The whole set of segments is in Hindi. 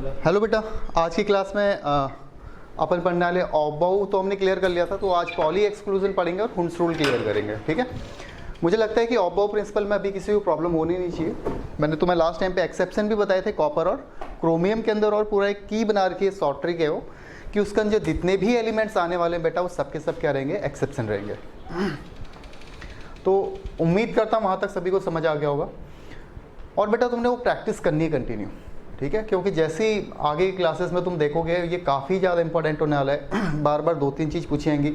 हेलो बेटा, आज की क्लास में अपन पढ़ने वाले ऑबो तो हमने क्लियर कर लिया था, तो आज पॉली एक्सक्लूजन पढ़ेंगे और हुंस रूल क्लियर करेंगे। ठीक है, मुझे लगता है कि ऑबो प्रिंसिपल में अभी किसी को प्रॉब्लम होनी नहीं चाहिए। मैंने तुम्हें लास्ट टाइम पे एक्सेप्शन भी बताए थे कॉपर और क्रोमियम के अंदर, और पूरा एक की बना रखी है शॉर्ट ट्रिक है वो, कि उसके अंदर जितने भी एलिमेंट्स आने वाले हैं बेटा वो सबके सब क्या रहेंगे, एक्सेप्शन रहेंगे। तो उम्मीद करता हूँ वहाँ तक सभी को समझ आ गया होगा। और बेटा तुमने वो प्रैक्टिस करनी है कंटिन्यू, ठीक है, क्योंकि जैसे ही आगे की क्लासेस में तुम देखोगे ये काफ़ी ज़्यादा इंपॉर्टेंट होने वाला है। बार बार दो तीन चीज़ पूछेंगी,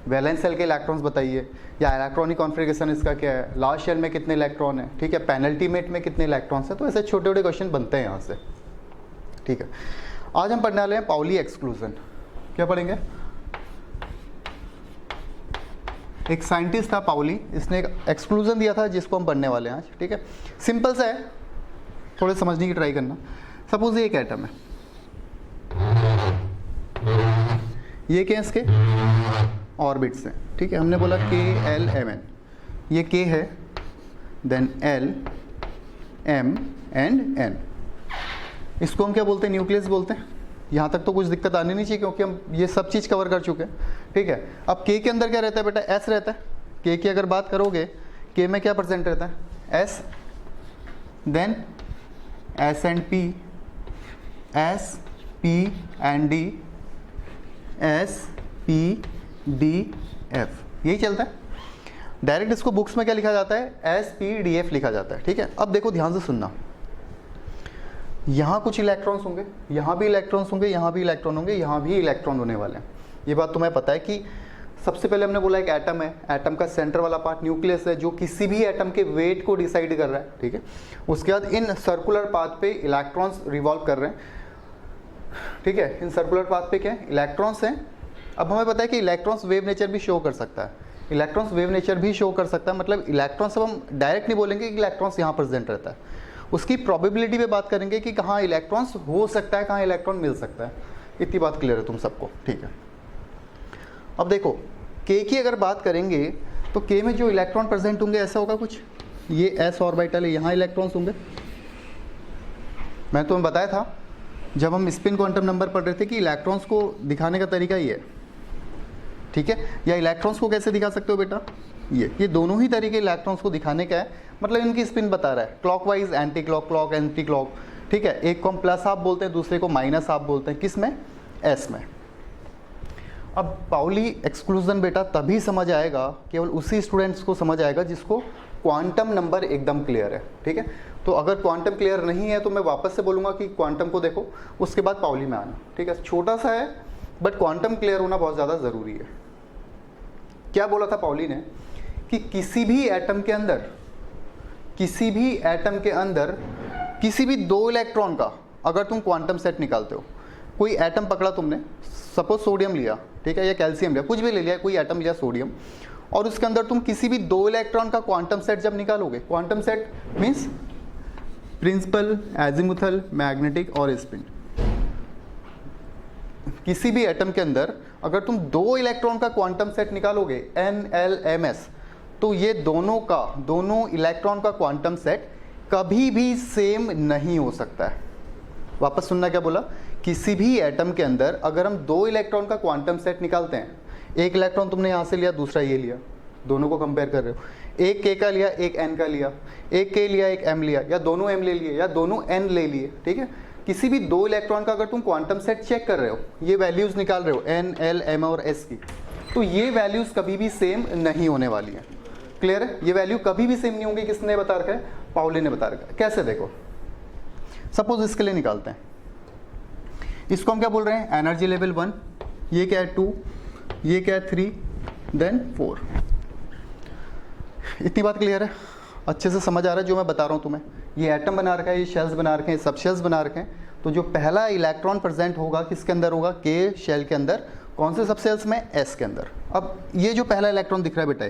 वैलेंस शेल के इलेक्ट्रॉन्स बताइए, या इलेक्ट्रॉनिक कॉन्फ़िगरेशन इसका क्या है, लास्ट शेल में कितने इलेक्ट्रॉन है, ठीक है, पेनल्टीमेट में कितने इलेक्ट्रॉन्स हैं। तो ऐसे छोटे छोटे क्वेश्चन बनते हैं यहाँ से। ठीक है, आज हम पढ़ने वाले हैं पाउली एक्सक्लूजन। क्या पढ़ेंगे? एक साइंटिस्ट था पाउली, इसने एक एक्सक्लूजन दिया था जिसको हम पढ़ने वाले हैं आज। ठीक है, सिंपल सा है, थोड़े समझने की ट्राई करना। सपोज ये एक एटम है, ये क्या है, इसके ऑर्बिट्स हैं। ठीक है, हमने बोला के एल एम एन, ये के है, then L M and N. इसको हम क्या बोलते हैं? न्यूक्लियस बोलते हैं। यहाँ तक तो कुछ दिक्कत आनी नहीं चाहिए क्योंकि हम ये सब चीज़ कवर कर चुके हैं। ठीक है, अब के के अंदर क्या रहता है बेटा? एस रहता है। के की अगर बात करोगे, के में क्या परसेंट रहता है? S, then S and P, S P and D, S P D F, यही चलता है। डायरेक्ट इसको बुक्स में क्या लिखा जाता है? एस पी डी एफ लिखा जाता है। ठीक है, अब देखो ध्यान से सुनना, यहाँ कुछ इलेक्ट्रॉन्स होंगे, यहाँ भी इलेक्ट्रॉन्स होंगे, यहाँ भी इलेक्ट्रॉन होंगे, यहाँ भी इलेक्ट्रॉन होने वाले हैं। ये बात तुम्हें पता है कि सबसे पहले हमने बोला एक एटम है, एटम का सेंटर वाला पार्ट न्यूक्लियस है जो किसी भी एटम के वेट को डिसाइड कर रहा है। ठीक है, उसके बाद इन सर्कुलर पाथ पे इलेक्ट्रॉन्स रिवॉल्व कर रहे हैं। ठीक है, इन सर्कुलर पाथ पे क्या है? इलेक्ट्रॉन्स हैं। अब हमें पता है कि इलेक्ट्रॉन्स वेव नेचर भी शो कर सकता है, इलेक्ट्रॉन्स वेव नेचर भी शो कर सकता है। मतलब इलेक्ट्रॉन्स, अब हम डायरेक्ट नहीं बोलेंगे कि इलेक्ट्रॉन्स यहाँ प्रेजेंट रहता है, उसकी प्रोबेबिलिटी पे बात करेंगे कि कहाँ इलेक्ट्रॉन्स हो सकता है, कहाँ इलेक्ट्रॉन मिल सकता है। इतनी बात क्लियर है तुम सबको? ठीक है, अब देखो के की अगर बात करेंगे तो के में जो इलेक्ट्रॉन प्रेजेंट होंगे ऐसा होगा कुछ, ये एस ऑर्बिटल है, यहाँ इलेक्ट्रॉन्स होंगे। मैं तुम्हें बताया था जब हम स्पिन क्वांटम नंबर पढ़ रहे थे कि इलेक्ट्रॉन्स को दिखाने का तरीका ये है। ठीक है, या इलेक्ट्रॉन्स को कैसे दिखा सकते हो बेटा? ये दोनों ही तरीके इलेक्ट्रॉन्स को दिखाने का है, मतलब इनकी स्पिन बता रहा है, clockwise, anti clock, clock anti clock. ठीक है, एक को हम प्लस हाफ बोलते हैं, दूसरे को माइनस हाफ बोलते हैं। किस में? एस में। अब पाउली एक्सक्लूजन बेटा तभी समझ आएगा, केवल उसी स्टूडेंट्स को समझ आएगा जिसको क्वांटम नंबर एकदम क्लियर है। ठीक है, तो अगर क्वांटम क्लियर नहीं है तो मैं वापस से बोलूँगा कि क्वांटम को देखो, उसके बाद पाउली में आना। ठीक है, छोटा सा है बट क्वांटम क्लियर होना बहुत ज़्यादा ज़रूरी है। क्या बोला था पाउली ने कि किसी भी एटम के अंदर, किसी भी एटम के अंदर किसी भी दो इलेक्ट्रॉन का अगर तुम क्वांटम सेट निकालते हो, कोई एटम पकड़ा तुमने, सपोज सोडियम लिया, ठीक है, या कैल्शियम लिया, कुछ भी ले लिया, कोई एटम लिया सोडियम, और उसके अंदर तुम किसी भी दो इलेक्ट्रॉन का क्वांटम सेट जब निकालोगे, quantum set means principal, azimuthal, magnetic और स्पिन, किसी भी एटम के अंदर अगर तुम दो इलेक्ट्रॉन का क्वांटम सेट निकालोगे NLMS, तो ये दोनों इलेक्ट्रॉन का क्वांटम सेट कभी भी सेम नहीं हो सकता है। वापस सुनना, क्या बोला? किसी भी एटम के अंदर अगर हम दो इलेक्ट्रॉन का क्वांटम सेट निकालते हैं, एक इलेक्ट्रॉन तुमने यहाँ से लिया, दूसरा ये लिया, दोनों को कंपेयर कर रहे हो, एक के का लिया, एक एन का लिया, एक के लिया, एक एम लिया, या दोनों एम ले लिए, या दोनों एन ले लिए। ठीक है, किसी भी दो इलेक्ट्रॉन का अगर तुम क्वांटम सेट चेक कर रहे हो, ये वैल्यूज निकाल रहे हो N, L, M और S की, तो ये वैल्यूज कभी भी सेम नहीं होने वाली है। क्लियर है? ये वैल्यू कभी भी सेम नहीं होंगी। किसने बता रखा है? पाउली ने बता रखा है। कैसे? देखो, सपोज इसके लिए निकालते हैं, इसको हम क्या बोल रहे हैं? एनर्जी लेवल 1, ये क्या है 2, ये क्या है 3, देन 4। इतनी बात क्लियर है? अच्छे से समझ आ रहा है जो मैं बता रहा हूँ तुम्हें? ये एटम बना रखा है, ये शेल्स बना रखे हैं, सब शेल्स बना रखे हैं। तो जो पहला इलेक्ट्रॉन प्रेजेंट होगा किसके अंदर होगा? के शेल के अंदर। कौन से सब शेल्स में? एस के अंदर। अब ये जो पहला इलेक्ट्रॉन दिख रहा है बेटा,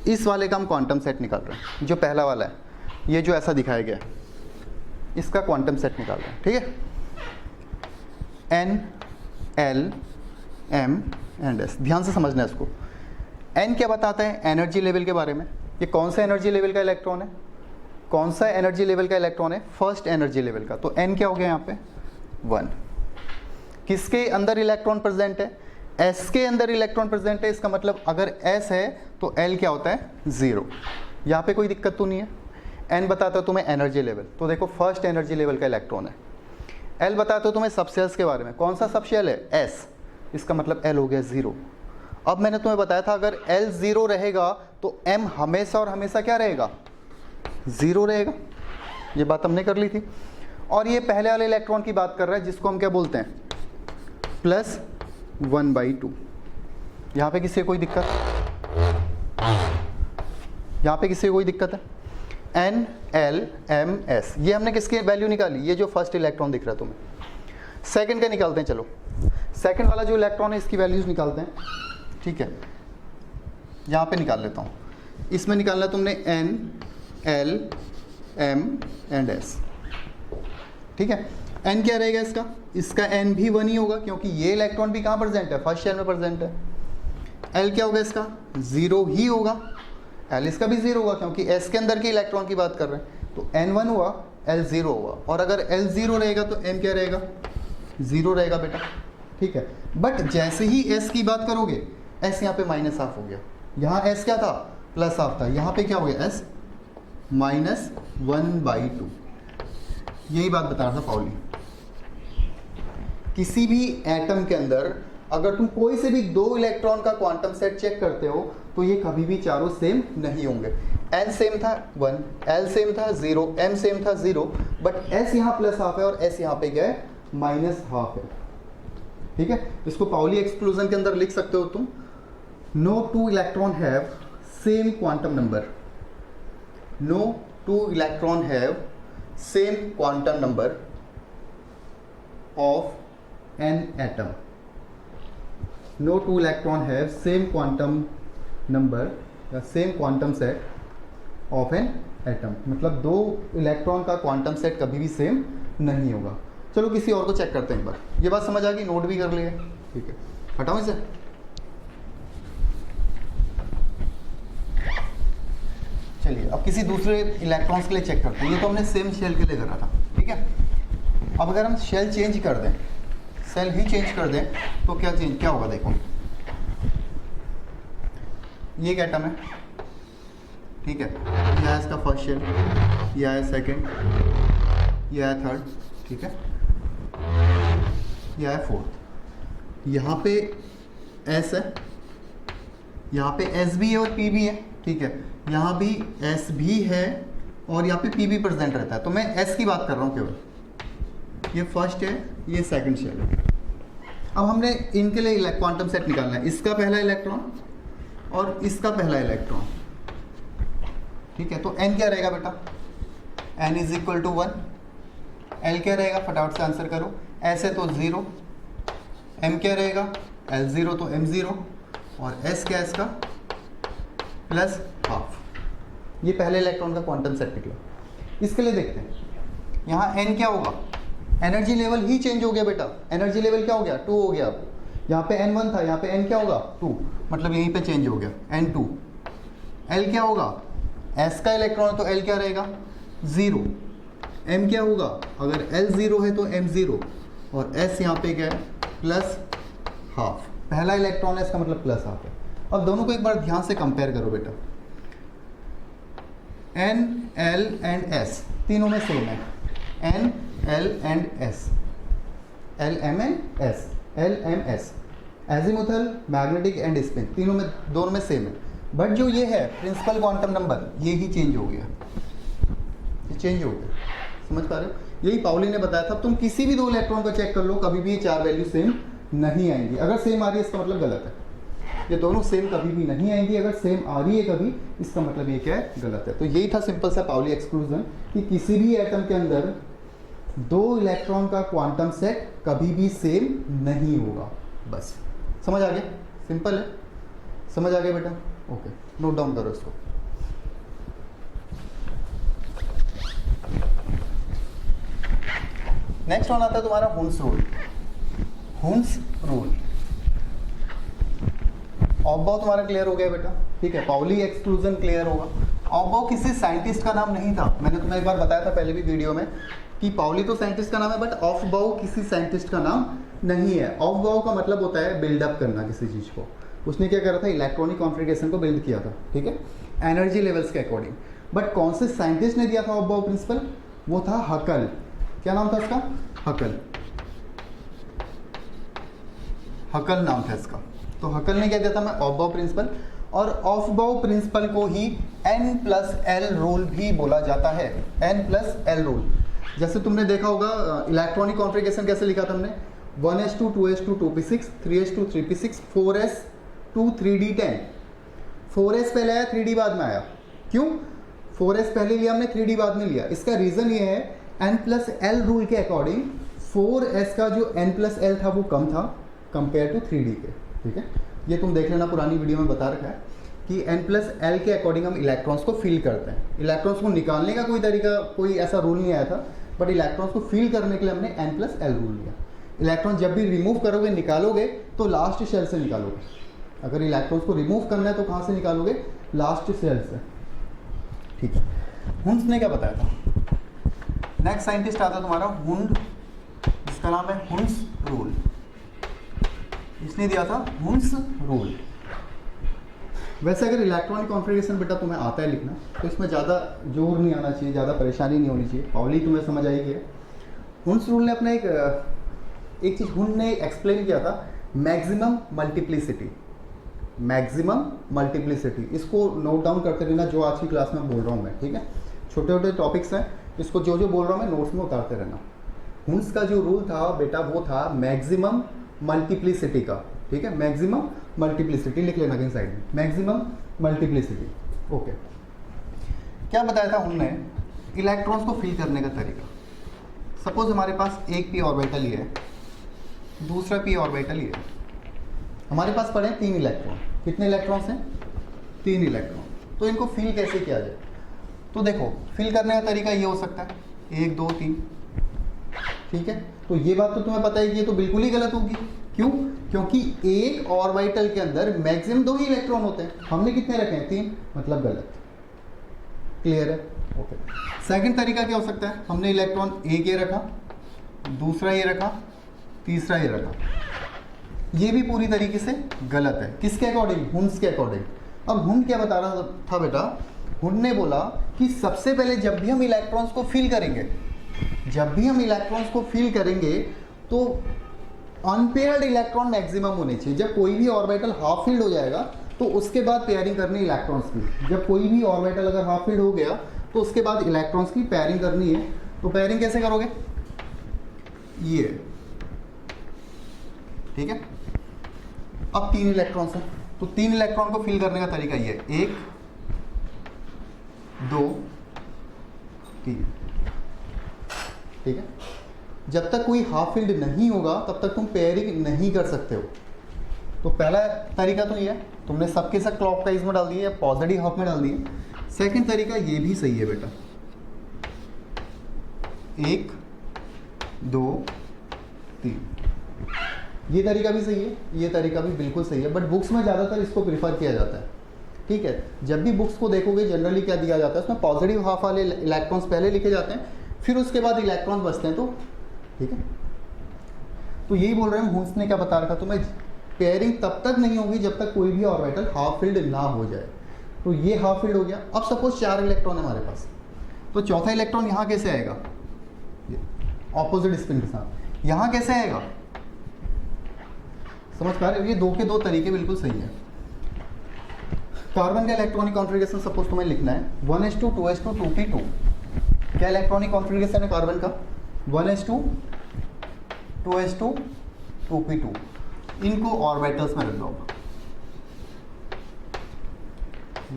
इस वाले का हम क्वांटम सेट निकाल रहे हैं। जो पहला वाला है, ये जो ऐसा दिखाया गया है, इसका क्वांटम सेट निकाल रहे हैं। ठीक है, N, L, M and S। ध्यान से समझना है इसको। N क्या बताता है? एनर्जी लेवल के बारे में। ये कौन सा एनर्जी लेवल का इलेक्ट्रॉन है? कौन सा एनर्जी लेवल का इलेक्ट्रॉन है? फर्स्ट एनर्जी लेवल का। तो N क्या हो गया यहाँ पे? 1। किसके अंदर इलेक्ट्रॉन प्रेजेंट है? S के अंदर इलेक्ट्रॉन प्रेजेंट है, इसका मतलब अगर S है तो L क्या होता है? 0। यहाँ पे कोई दिक्कत तो नहीं है। N बताता है तुम्हें एनर्जी लेवल, तो देखो फर्स्ट एनर्जी लेवल का इलेक्ट्रॉन है। L बताता है तुम्हें सबशेल्स के बारे में, कौन सा सबशेल है? S, इसका मतलब L हो गया 0। अब मैंने तुम्हें बताया था अगर L 0 रहेगा तो M हमेशा और हमेशा क्या रहेगा? 0 रहेगा। ये बात हमने कर ली थी। और ये पहले वाले इलेक्ट्रॉन की बात कर रहा है जिसको हम क्या बोलते हैं? +1/2। यहाँ पे किसी को कोई दिक्कत? यहाँ पे किसी को कोई दिक्कत है? N L M S, ये हमने किसकी वैल्यू निकाली? ये जो फर्स्ट इलेक्ट्रॉन दिख रहा है तुम्हें। सेकंड का निकालते हैं, चलो सेकंड वाला जो इलेक्ट्रॉन है इसकी वैल्यूज निकालते हैं, ठीक है। यहाँ पे निकाल लेता हूँ। इसमें निकालना तुमने N L M and S, ठीक है। N क्या रहेगा इसका? इसका N भी 1 ही होगा क्योंकि ये इलेक्ट्रॉन भी कहाँ प्रेजेंट है? फर्स्ट शेल में प्रेजेंट है। L क्या होगा इसका? 0 ही होगा। L इसका भी 0 होगा क्योंकि S के अंदर के इलेक्ट्रॉन की बात कर रहे हैं। तो N 1 हुआ, L 0 हुआ, और अगर L 0 रहेगा तो M क्या रहेगा? 0 रहेगा बेटा, ठीक है। बट जैसे ही S की बात करोगे, S यहाँ पे -½ हो गया। यहाँ S क्या था? +½ था। यहाँ पे क्या हो गया? S -1/2। यही बात बता रहा था पाउली। किसी भी एटम के अंदर अगर तुम कोई से भी 2 इलेक्ट्रॉन का क्वांटम सेट चेक करते हो तो ये कभी भी चारों सेम नहीं होंगे। N सेम था 1, L सेम था 0, M सेम था 0, बट S यहाँ +½ है और S यहाँ पे क्या है? -½ है, ठीक है। इसको पाउली एक्सक्लूजन के अंदर लिख सकते हो तुम, no 2 electron have same quantum number, no 2 electron have same quantum number of an atom. No 2 electron have same quantum number या same quantum set of an atom। मतलब 2 इलेक्ट्रॉन का क्वांटम सेट कभी भी सेम नहीं होगा। चलो किसी और को चेक करते हैं एक बार। ये बात समझ आ गई? नोट भी कर लिए, ठीक है। हटाओ इसे। चलिए अब किसी दूसरे इलेक्ट्रॉन्स के लिए चेक करते हैं। ये तो हमने सेम शेल के लिए करा था, ठीक है। अब अगर हम शेल चेंज कर दें, सेल ही चेंज कर दें तो क्या होगा? देखो ये एक एटम है, ठीक है। यह है इसका फर्स्ट शेल, यह है सेकंड, यह है थर्ड, ठीक है, यह है फोर्थ। यहाँ पे S है, यहाँ पे S भी है और P भी है, ठीक है। यहाँ भी S भी है और यहाँ पे P भी प्रेजेंट रहता है। तो मैं S की बात कर रहा हूँ केवल। ये फर्स्ट है, ये सेकंड शेल है। अब हमने इनके लिए क्वांटम सेट निकालना है, इसका पहला इलेक्ट्रॉन और इसका पहला इलेक्ट्रॉन, ठीक है। तो N क्या रहेगा बेटा? N = 1। L क्या रहेगा? फटाफट से आंसर करो। S है तो 0, M क्या रहेगा? L 0 तो M 0, और S क्या है इसका? +½ ये पहले इलेक्ट्रॉन का क्वांटम सेट निकला। इसके लिए देखते हैं, यहाँ N क्या होगा? एनर्जी लेवल ही चेंज हो गया बेटा। एनर्जी लेवल क्या हो गया? 2 हो गया। अब यहाँ पे N1 था, यहाँ पे N क्या होगा? 2, मतलब यहीं पे चेंज हो गया, N2। L क्या होगा? S का इलेक्ट्रॉन है तो L क्या रहेगा? 0। M क्या होगा? अगर L 0 है तो M 0, और S यहाँ पे क्या है? +½ पहला इलेक्ट्रॉन है, इसका मतलब +½ है। अब दोनों को एक बार ध्यान से कंपेयर करो बेटा। N L एंड S तीनों में सेम है। N L and S, L M and S, L M S, azimuthal, magnetic and spin तीनों में, दोनों में सेम है। बट जो ये है प्रिंसिपल क्वांटम नंबर, ये ही चेंज हो गया, ये चेंज हो गया। समझ पा रहे हो? यही पाउली ने बताया था। तुम किसी भी 2 इलेक्ट्रॉन को चेक कर लो, कभी भी ये 4 वैल्यू सेम नहीं आएंगी। अगर सेम आ रही है इसका मतलब गलत है। ये दोनों सेम कभी भी नहीं आएंगी। अगर सेम आ रही है कभी, इसका मतलब ये क्या है? गलत है। तो यही था सिंपल सा पाउली एक्सक्लूजन, कि किसी भी एटम के अंदर 2 इलेक्ट्रॉन का क्वांटम सेट कभी भी सेम नहीं होगा। बस समझ आ गया? सिंपल है, समझ आ गया बेटा? ओके, नोट डाउन करो इसको। नेक्स्ट वन आता है तुम्हारा हुन्स रूल। हुन्स रूल ऑब्बाउ तुम्हारा क्लियर हो गया बेटा, ठीक है। पाउली एक्सक्लूजन क्लियर होगा। ऑब्बाउ किसी साइंटिस्ट का नाम नहीं था, मैंने तुम्हें एक बार बताया था पहले भी वीडियो में। कि पाउली तो साइंटिस्ट का नाम है, बट ऑफबाउ किसी साइंटिस्ट का नाम नहीं है। ऑफबाउ का मतलब होता है बिल्डअप करना किसी चीज़ को। उसने क्या करा था, इलेक्ट्रॉनिक कॉन्फ़िगरेशन को बिल्ड किया था, ठीक है, एनर्जी लेवल्स के अकॉर्डिंग। बट कौन से साइंटिस्ट ने दिया था ऑफबाउ प्रिंसिपल? वो था हकल। क्या नाम था उसका? हकल। हकल नाम था इसका। तो हकल ने क्या दिया था, मैं ऑफबाउ प्रिंसिपल, और ऑफबाउ प्रिंसिपल को ही N+L रूल भी बोला जाता है। N+L रूल, जैसे तुमने देखा होगा इलेक्ट्रॉनिक कॉन्फ़िगरेशन कैसे लिखा था हमने, 1s2 2s2 2p6 3s2 3p6 4s2 3d10। 4s पहले आया, 3d बाद में आया। क्यों? 4s पहले लिया हमने, 3d बाद में लिया। इसका रीज़न ये है, N+L रूल के अकॉर्डिंग 4s का जो N+L था वो कम था कंपेयर टू 3d के, ठीक है। ये तुम देख लेना, पुरानी वीडियो में बता रखा है कि N+L के अकॉर्डिंग हम इलेक्ट्रॉन्स को फील करते हैं। इलेक्ट्रॉन्स को निकालने का कोई तरीका, कोई ऐसा रूल नहीं आया था, बट इलेक्ट्रॉन्स को फील करने के लिए हमने N+L रूल लिया। इलेक्ट्रॉन जब भी रिमूव करोगे, निकालोगे तो लास्ट शेल से निकालोगे। अगर इलेक्ट्रॉन्स को रिमूव करना है तो कहाँ से निकालोगे? लास्ट शेल से, ठीक है। हुंस ने क्या बताया था? नेक्स्ट साइंटिस्ट आता है तुम्हारा हुंड, जिसका नाम है हुंस रूल। इसने दिया था हुंस रूल। वैसे अगर इलेक्ट्रॉनिक कॉन्फ़िगरेशन बेटा तुम्हें आता है लिखना, तो इसमें ज़्यादा जोर नहीं आना चाहिए, ज़्यादा परेशानी नहीं होनी चाहिए, पाउली तुम्हें समझ आएगी। हुंस रूल ने अपना एक चीज़ हुंड ने एक्सप्लेन किया था, मैक्सिमम मल्टीप्लिसिटी। मैक्सिमम मल्टीप्लिसिटी, इसको नोट डाउन करते रहना जो आज की क्लास में बोल रहा हूँ मैं, ठीक है। छोटे छोटे टॉपिक्स हैं, इसको जो जो बोल रहा हूँ मैं नोट्स में उतारते रहना। हुंस का जो रूल था बेटा वो था मैक्सिमम मल्टीप्लिसिटी का, ठीक है। मैक्सिमम मल्टीप्लिसिटी लिख लेना कहीं साइड में, मैक्सिमम मल्टीप्लिसिटी, ओके। क्या बताया था हमने? इलेक्ट्रॉन्स को फिल करने का तरीका। सपोज हमारे पास एक p ऑर्बिटल ही है, दूसरा p ऑर्बिटल ही है, हमारे पास पड़े 3 इलेक्ट्रॉन। कितने इलेक्ट्रॉन्स हैं? 3 इलेक्ट्रॉन। तो इनको फिल कैसे किया जाए? तो देखो, फिल करने का तरीका ये हो सकता है 1 2 3, ठीक है। तो ये बात तो तुम्हें पता है कि ये तो बिल्कुल ही गलत होगी। क्यों? क्योंकि एक ऑर्बिटल के अंदर मैक्सिमम 2 ही इलेक्ट्रॉन होते हैं। हमने कितने रखे हैं? 3, मतलब गलत। क्लियर है? ओके। सेकंड तरीका क्या हो सकता है? हमने इलेक्ट्रॉन एक ये रखा, दूसरा ये रखा, तीसरा ये रखा। ये भी पूरी तरीके से गलत है। किसके अकॉर्डिंग? हुंस के अकॉर्डिंग। अब हुंड क्या बता रहा था बेटा? हुंड ने बोला कि सबसे पहले जब भी हम इलेक्ट्रॉन्स को फिल करेंगे, जब भी हम इलेक्ट्रॉन्स को फिल करेंगे तो अनपेयर्ड इलेक्ट्रॉन मैक्सिमम होने चाहिए। जब कोई भी ऑर्बिटल हाफ फिल्ड हो जाएगा तो उसके बाद पेयरिंग करनी इलेक्ट्रॉन्स की। जब कोई भी ऑर्बिटल अगर हाफ फिल्ड हो गया तो उसके बाद इलेक्ट्रॉन्स की पेयरिंग करनी है। तो पेयरिंग कैसे करोगे? ये, ठीक है। अब 3 इलेक्ट्रॉन्स हैं, तो 3 इलेक्ट्रॉन को फिल करने का तरीका ये है, 1 2 3, ठीक है। जब तक कोई हाफ फील्ड नहीं होगा तब तक तुम पेयरिंग नहीं कर सकते हो। तो पहला तरीका तो ये है, तुमने सबके सब क्लॉकवाइज में डाल दिए, पॉजिटिव हाफ में डाल दिए। सेकंड तरीका ये भी सही है बेटा, 1 2 3, ये तरीका भी सही है, ये तरीका भी बिल्कुल सही है। बट बुक्स में ज़्यादातर इसको प्रीफर किया जाता है, ठीक है। जब भी बुक्स को देखोगे जनरली क्या दिया जाता है, उसमें पॉजिटिव हाफ वाले इलेक्ट्रॉन्स पहले लिखे जाते हैं, फिर उसके बाद इलेक्ट्रॉन्स बचते हैं, तो ठीक है। तो यही बोल रहे हैं, हुंस ने क्या बता रखा तुम्हें, पेयरिंग तब तक नहीं होगी जब तक कोई भी ऑर्बिटल हाफ फिल्ड ना हो जाए। तो ये हाफ फिल्ड हो गया। अब सपोज 4 इलेक्ट्रॉन है हमारे पास, तो चौथा इलेक्ट्रॉन यहाँ कैसे आएगा? ऑपोजिट स्पिन के साथ यहाँ कैसे आएगा? समझ पा रहे हो? ये 2 के 2 तरीके बिल्कुल सही है। कार्बन का इलेक्ट्रॉनिक कॉन्फ़िगरेशन सपोज तुम्हें लिखना है 1s2 2s2 2p2। क्या इलेक्ट्रॉनिक कॉन्फ़िगरेशन है कार्बन का? 1s2 2s2 2p2। इनको ऑर्बिटल्स में रख दो।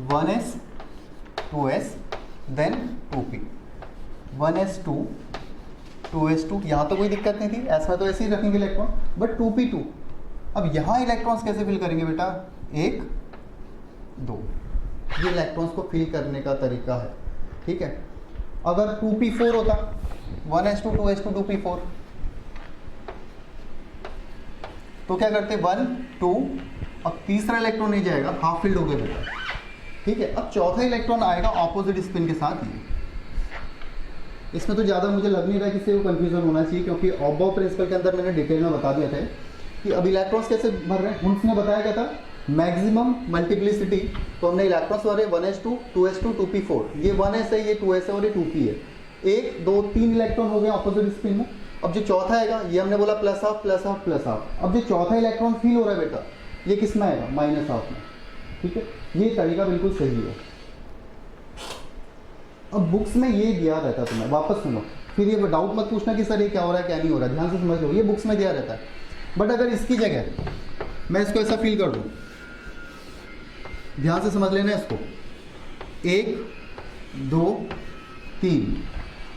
1s 2s then 2p, 1s2 2s2। यहाँ तो कोई दिक्कत नहीं थी, ऐसा तो ऐसे ही रखेंगे इलेक्ट्रॉन, बट 2p2। अब यहाँ इलेक्ट्रॉन्स कैसे फिल करेंगे बेटा? 1 2, ये इलेक्ट्रॉन्स को फिल करने का तरीका है, ठीक है। अगर 2p4 होता, 1s2 2s2 2p4, तो क्या करते? 1 2, अब तीसरा इलेक्ट्रॉन नहीं जाएगा, हाफ फिल्ड हो गया बेटा, ठीक है। अब चौथा इलेक्ट्रॉन आएगा ऑपोजिट स्पिन के साथ, इसमें तो ज़्यादा मुझे लग नहीं रहा किसी को कन्फ्यूजन होना चाहिए, क्योंकि ऑब्बो प्रिंसिपल के अंदर मैंने डिटेल में बता दिया था कि अब इलेक्ट्रॉन्स कैसे भर रहे हैं। उसने बताया क्या था, मैक्सिमम मल्टीप्लिसिटी। तो हमने इलेक्ट्रॉन्स भरे 1s2 2s2 2p4, ये 1s है, ये 2s है और ये 2p है। 1 2 3 इलेक्ट्रॉन हो गए ऑपोजिट स्पिन में। अब जो चौथा आएगा ये हमने बोला plus half plus half plus half. अब जो चौथा इलेक्ट्रॉन फील हो रहा है बेटा, ये किस में आएगा, माइनस हाफ में। ठीक है, ये तरीका बिल्कुल सही है। अब बुक्स में ये दिया रहता है, तुम्हें वापस सुनो, फिर ये डाउट मत पूछना कि सर ये क्या हो रहा है क्या नहीं हो रहा है, ध्यान से समझ लो, ये बुक्स में दिया रहता है। बट अगर इसकी जगह मैं इसको ऐसा फील कर दूँ, ध्यान से समझ लेना इसको, 1 2 3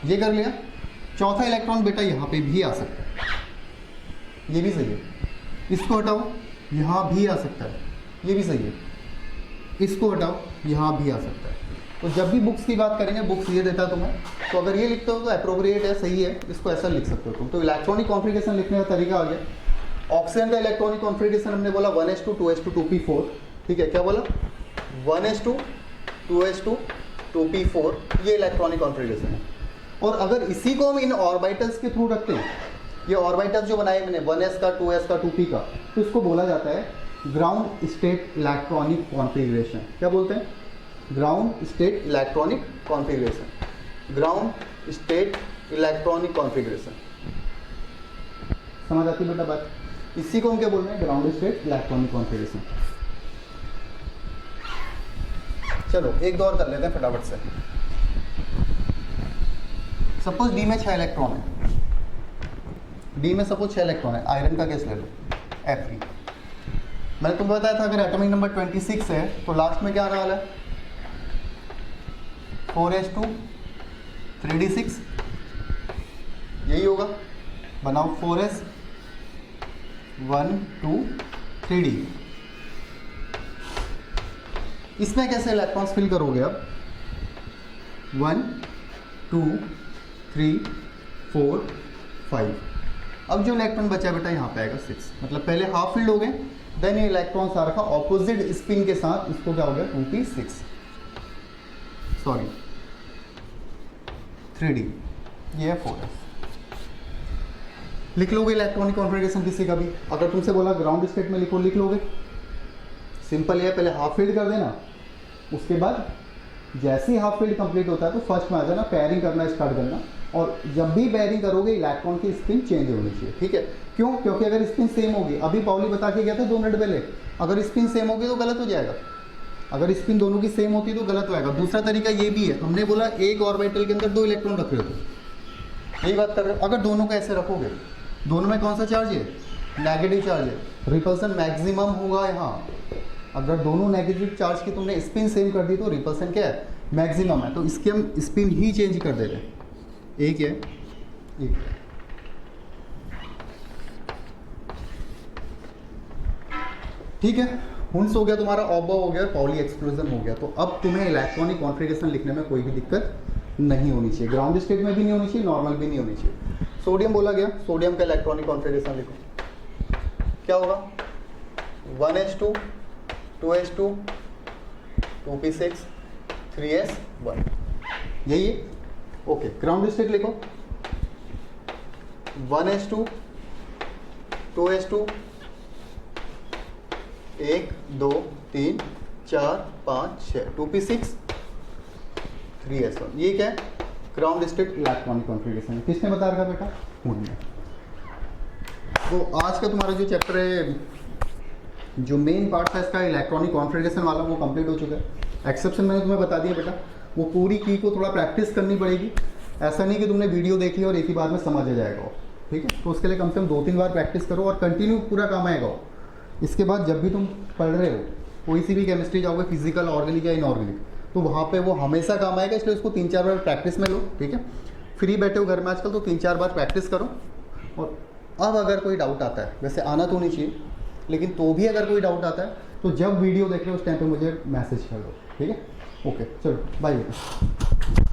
ये कर लिया। चौथा इलेक्ट्रॉन बेटा यहाँ पे भी आ सकता है, ये भी सही है। इसको हटाओ, यहाँ भी आ सकता है, ये भी सही है। इसको हटाओ, यहाँ भी आ सकता है। तो जब भी बुक्स की बात करेंगे, बुक्स ये देता है तुम्हें, तो अगर ये लिखते हो तो अप्रोप्रिएट है, सही है, इसको ऐसा लिख सकते हो तुम। तो इलेक्ट्रॉनिक कॉन्फ़िगरेशन लिखने का तरीका आ गया। ऑक्सीजन का इलेक्ट्रॉनिक कॉन्फ़िगरेशन हमने बोला 1s2 2s2 2p4। ठीक है, क्या बोला, 1s2 2s2 2p4, ये इलेक्ट्रॉनिक कॉन्फ़िगरेशन है। और अगर इसी को हम इन ऑर्बिटल्स के थ्रू रखते हैं, ये ऑर्बिटल्स जो बनाए मैंने 1s का 2s का 2p का, तो इसको बोला जाता है ग्राउंड स्टेट इलेक्ट्रॉनिक कॉन्फ़िगरेशन। क्या बोलते हैं, ground state electronic configuration, ground state electronic configuration. समझ आती बेटा बात, इसी को हम क्या बोल रहे हैं, ग्राउंड स्टेट इलेक्ट्रॉनिक कॉन्फ़िगरेशन। चलो एक दो और कर लेते हैं फटाफट से। सपोज डी में 6 इलेक्ट्रॉन है, डी में सपोज 6 इलेक्ट्रॉन है, आयरन का केस ले लो Fe। मैंने तुमको बताया था अगर एटॉमिक नंबर 26 है तो लास्ट में क्या आने वाला है, 4s2 3d6, यही होगा। बनाओ 4s 1 2 3d। इसमें कैसे इलेक्ट्रॉन्स फिल करोगे, अब 1 2 3 4 5। अब जो इलेक्ट्रॉन बचा बेटा यहाँ पे आएगा 6, मतलब पहले हाफ फील्ड हो गए, देन ये इलेक्ट्रॉन आ रखा ऑपोजिट स्पिन के साथ, इसको क्या हो गया 2p6, सॉरी 3d, ये है 4s। लिख लोगे इलेक्ट्रॉनिक कॉन्फ़िगरेशन किसी का भी, अगर तुमसे बोला ग्राउंड स्टेट में लिखो, लिख लोगे। सिंपल है, पहले हाफ फील्ड कर देना, उसके बाद जैसे ही हाफ फील्ड कंप्लीट होता है तो फर्स्ट में आ जाना, पेयरिंग करना स्टार्ट करना। और जब भी पेयरिंग करोगे इलेक्ट्रॉन की स्पिन चेंज होनी चाहिए। ठीक है, क्यों, क्योंकि अगर स्पिन सेम होगी, अभी पाउली बता के गया था 2 मिनट पहले, अगर स्पिन सेम होगी तो गलत हो जाएगा। अगर स्पिन दोनों की सेम होती तो गलत होएगा। दूसरा तरीका ये भी है, हमने बोला एक ऑर्बिटल के अंदर 2 इलेक्ट्रॉन रख रहे हो, यही बात कर रहे हो। अगर दोनों को ऐसे रखोगे, दोनों में कौन सा चार्ज है, नेगेटिव चार्ज है, रिपल्सन मैक्सिमम होगा यहाँ। अगर दोनों नेगेटिव चार्ज की तुमने स्पिन सेम कर दी तो रिपल्सन क्या है, मैक्सिमम है। तो इसकी हम स्पिन ही चेंज कर दे रहे हैं, एक है एक। ठीक है, हुंस हो गया तुम्हारा, ऑब्बो हो गया, पाउली एक्सप्लोजन हो गया। तो अब तुम्हें इलेक्ट्रॉनिक कॉन्फ़िगरेशन लिखने में कोई भी दिक्कत नहीं होनी चाहिए, ग्राउंड स्टेट में भी नहीं होनी चाहिए, नॉर्मल भी नहीं होनी चाहिए। सोडियम बोला गया, सोडियम का इलेक्ट्रॉनिक कॉन्फ़िगरेशन लिखो, क्या होगा 1s2 2s2 2p6 3s1, यही है। ओके, ग्राउंड स्टेट लिखो 1s2 2s2 1 2 3 4 5 6 2p6 3s1, ये क्या है, ग्राउंड स्टेट इलेक्ट्रॉनिक कॉन्फ़िगरेशन है। किसने बता रखा बेटा, हुन ने। तो आज का तुम्हारा जो चैप्टर है, जो मेन पार्ट था इसका इलेक्ट्रॉनिक कॉन्फ़िगरेशन वाला, वो कंप्लीट हो चुका है। एक्सेप्शन मैंने तुम्हें बता दिया बेटा, वो पूरी की को थोड़ा प्रैक्टिस करनी पड़ेगी। ऐसा नहीं कि तुमने वीडियो देख लिया और एक ही बार में समझ आ जाएगा, ठीक है। तो उसके लिए कम से कम 2-3 बार प्रैक्टिस करो और कंटिन्यू पूरा काम आएगा। इसके बाद जब भी तुम पढ़ रहे हो, कोई सी भी केमिस्ट्री जाओगे, फिजिकल, ऑर्गेनिक या इनऑर्गेनिक, तो वहाँ पे वो हमेशा काम आएगा। इसलिए उसको 3-4 बार प्रैक्टिस में लो, ठीक है। फ्री बैठे हो घर में आजकल, तो 3-4 बार प्रैक्टिस करो। और अब अगर कोई डाउट आता है, वैसे आना तो नहीं चाहिए, लेकिन तो भी अगर कोई डाउट आता है तो जब वीडियो देख रहे हो उस टाइम पे मुझे मैसेज कर दो, ठीक है। ओके, चलो बाय बेटा।